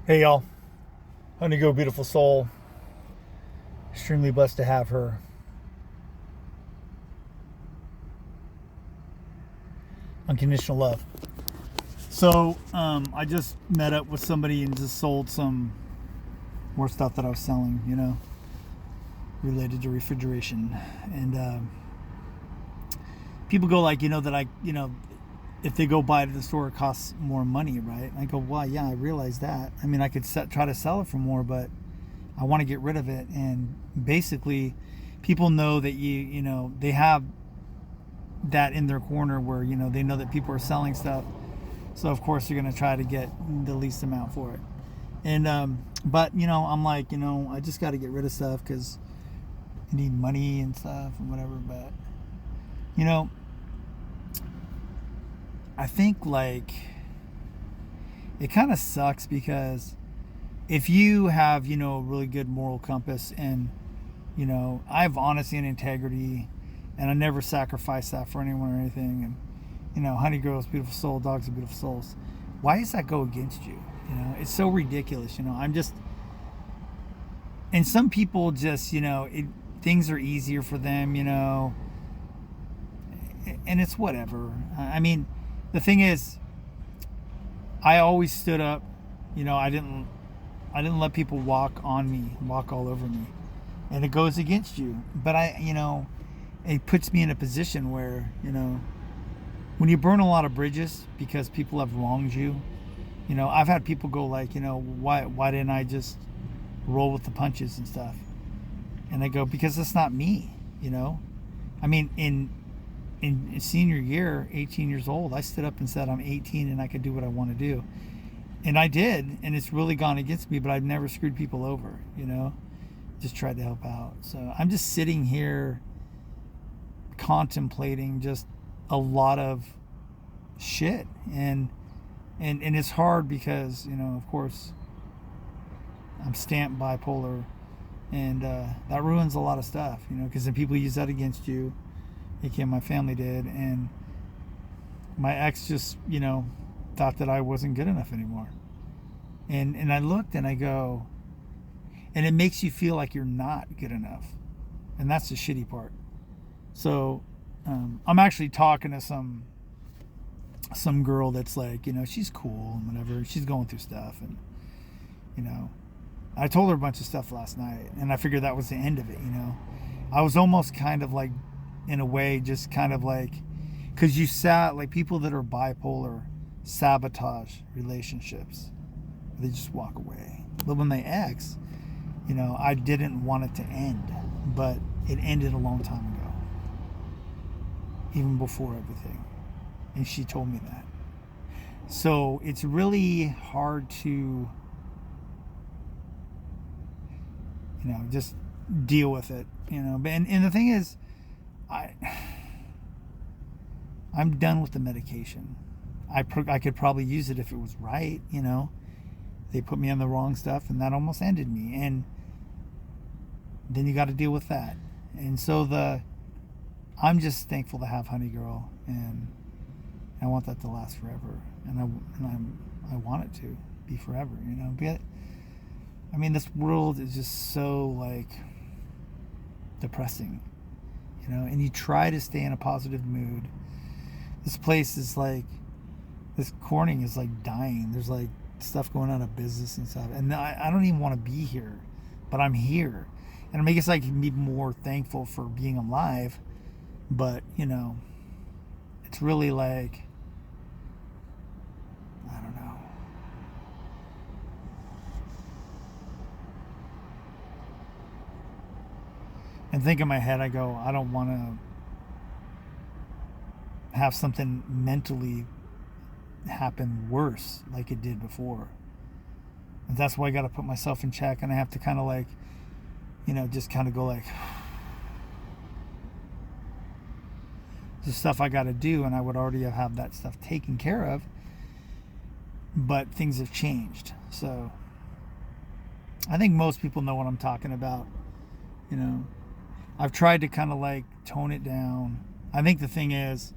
Hey y'all, Honey Go Beautiful Soul. Extremely blessed to have her. Unconditional love. I just met up with somebody and just sold some more stuff that I was selling, related to refrigeration. And people go like, that if they go buy it at the store, it costs more money, right? And I go, well, yeah, I realize that. I mean, I could try to sell it for more, but I want to get rid of it. And basically, people know that they have that in their corner where they know that people are selling stuff, so of course they're going to try to get the least amount for it. And but I'm like, I just got to get rid of stuff because you need money and stuff and whatever. But you know I think like it kind of sucks because if you have a really good moral compass, and I have honesty and integrity, and I never sacrifice that for anyone or anything. And honey girls, beautiful soul, dogs are beautiful souls. Why does that go against you? It's so ridiculous. I'm just, and some people just, things are easier for them, and it's whatever. I mean, the thing is, I always stood up. I didn't let people walk on me, walk all over me, and it goes against you. But it puts me in a position where when you burn a lot of bridges because people have wronged you. I've had people go like, why didn't I just roll with the punches and stuff? And I go, because it's not me. I mean, in senior year, 18 years old, I stood up and said I'm 18 and I could do what I want to do. And I did, and it's really gone against me, but I've never screwed people over, just tried to help out. So I'm just sitting here contemplating just a lot of shit. And it's hard because, of course, I'm stamped bipolar, and that ruins a lot of stuff, because then people use that against you, aka my family did. And my ex just, thought that I wasn't good enough anymore. And I looked and I go, and it makes you feel like you're not good enough. And that's the shitty part. So I'm actually talking to some girl that's like, she's cool and whatever. She's going through stuff, and you know, I told her a bunch of stuff last night, and I figured that was the end of it. I was almost kind of like, in a way, just kind of like, because like people that are bipolar sabotage relationships. They just walk away. But when they ex, I didn't want it to end, but it ended a long time ago, even before everything. And she told me that. So it's really hard to, just deal with it, And the thing is, I, I'm done with the medication. I could probably use it if it was right. They put me on the wrong stuff, and that almost ended me. And then you got to deal with that. And so I'm just thankful to have Honey Girl, and I want that to last forever. And I want it to be forever. But I mean, this world is just so like depressing, And you try to stay in a positive mood. This place is like, this Corning is like dying. There's like stuff going out of business and stuff, and I don't even want to be here, but I'm here, and I guess I can be more thankful for being alive. But it's really like, I don't know. And think in my head, I go, I don't want to have something mentally happen worse like it did before. And that's why I got to put myself in check, and I have to kind of like, just kind of go like, the stuff I got to do, and I would already have that stuff taken care of, but things have changed. So I think most people know what I'm talking about. I've tried to kind of like tone it down. I think the thing is,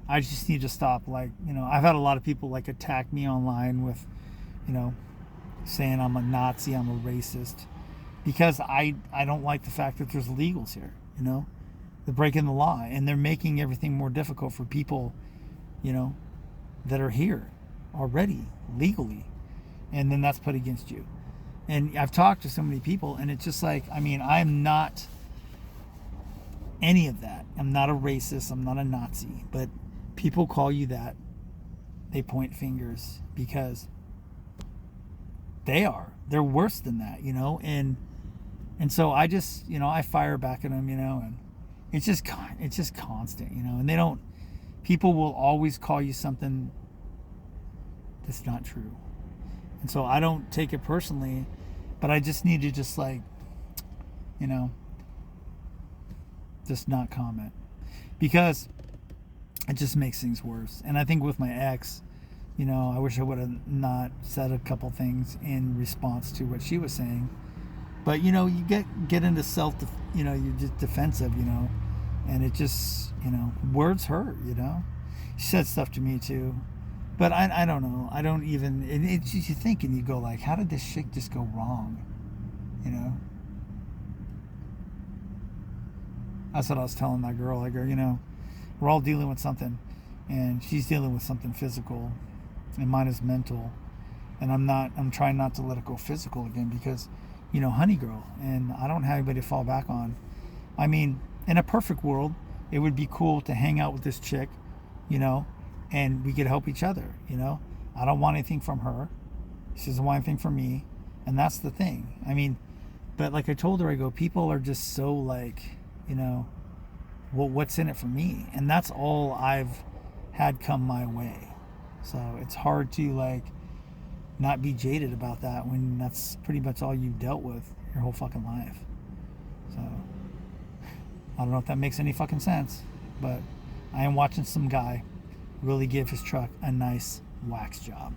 I just need to stop. Like, I've had a lot of people like attack me online with, you know, saying I'm a Nazi, I'm a racist, because I don't like the fact that there's illegals here. You know, they're breaking the law and they're making everything more difficult for people, you know, that are here already legally, and then that's put against you. And I've talked to so many people, and it's just like, I mean, I'm not any of that. I'm not a racist. I'm not a Nazi. But people call you that. They point fingers because they are. They're worse than that, you know. And so I just, you know, I fire back at them, you know, and it's just constant, you know. And they don't. People will always call you something that's not true. And so I don't take it personally, but I just need to just like, you know, just not comment, because it just makes things worse. And I think with my ex, you know, I wish I would have not said a couple things in response to what she was saying. But you know, you get into you know, you're just defensive, you know, and it just, you know, words hurt, you know. She said stuff to me too, but I don't know. I don't even. It's just, you think and you go like, how did this shit just go wrong, you know? That's what I was telling that girl. I go, you know, we're all dealing with something, and she's dealing with something physical, and mine is mental, and I'm trying not to let it go physical again, because, you know, honey girl, and I don't have anybody to fall back on. I mean, in a perfect world, it would be cool to hang out with this chick, you know, and we could help each other, you know. I don't want anything from her. She doesn't want anything from me, and that's the thing. I mean, but like I told her, I go, people are just so like, you know, well, what's in it for me? And that's all I've had come my way. So it's hard to like not be jaded about that when that's pretty much all you've dealt with your whole fucking life. So I don't know if that makes any fucking sense, but I am watching some guy really give his truck a nice wax job.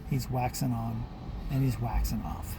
He's waxing on and he's waxing off.